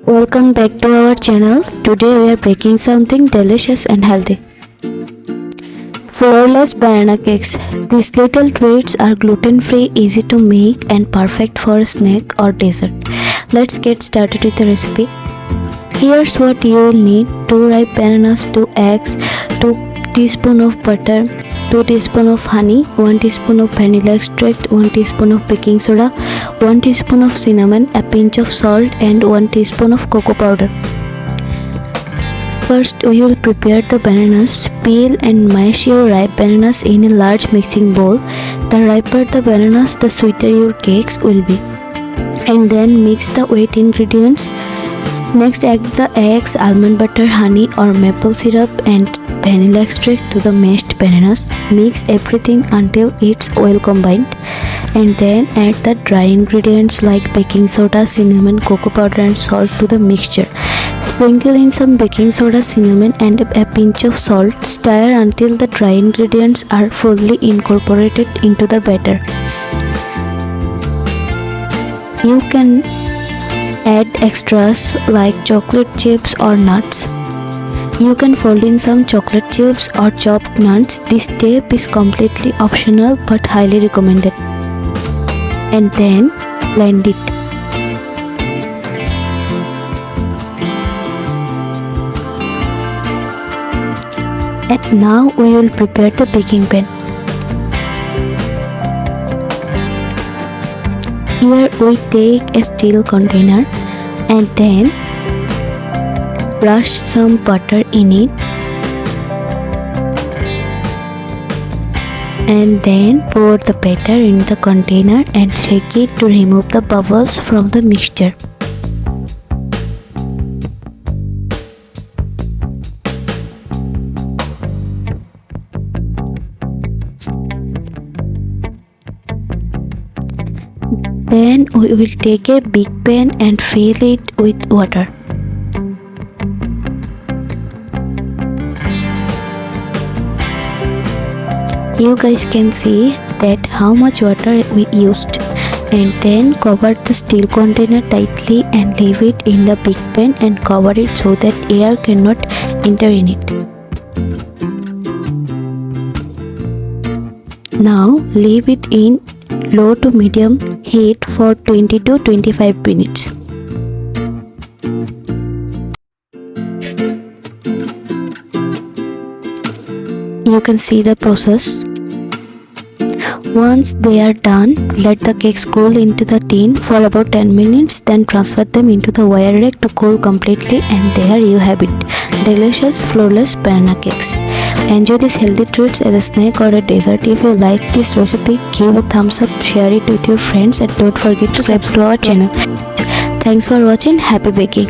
Welcome back to our channel. Today we are baking something delicious and healthy. Flourless banana cakes. These little treats are gluten-free, easy to make and perfect for a snack or dessert. Let's get started with the recipe. Here's what you will need: 2 ripe bananas, 2 eggs, 2 teaspoons of butter, 2 teaspoons of honey, 1 teaspoon of vanilla extract, 1 teaspoon of baking soda, 1 teaspoon of cinnamon, a pinch of salt and 1 teaspoon of cocoa powder. First, we will prepare the bananas. Peel and mash your ripe bananas in a large mixing bowl. The riper the bananas, the sweeter your cakes will be. And then mix the wet ingredients. Next, add the eggs, almond butter, honey or maple syrup and vanilla extract to the mashed bananas. Mix everything until it's well combined, and then add the dry ingredients like baking soda, cinnamon, cocoa powder and salt to the mixture. Sprinkle in some baking soda, cinnamon and a pinch of salt. Stir until the dry ingredients are fully incorporated into the batter. You can add extras like chocolate chips or nuts. You can fold in some chocolate chips or chopped nuts. This step is completely optional but highly recommended. And then blend it. And now we will prepare the baking pan. Here we take a steel container and then brush some butter in it, and then pour the batter in the container and shake it to remove the bubbles from the mixture. Then we will take a big pan and fill it with water. You guys can see that how much water we used, and then cover the steel container tightly and leave it in the big pan and cover it so that air cannot enter in it. Now leave it in low to medium heat for 20 to 25 minutes. You can see the process. Once they are done, let the cakes cool into the tin for about 10 minutes, then transfer them into the wire rack to cool completely, and there you have it, delicious flourless banana cakes. Enjoy these healthy treats as a snack or a dessert. If you like this recipe, give a thumbs up, share it with your friends and don't forget to subscribe to our channel. Thanks for watching. Happy baking.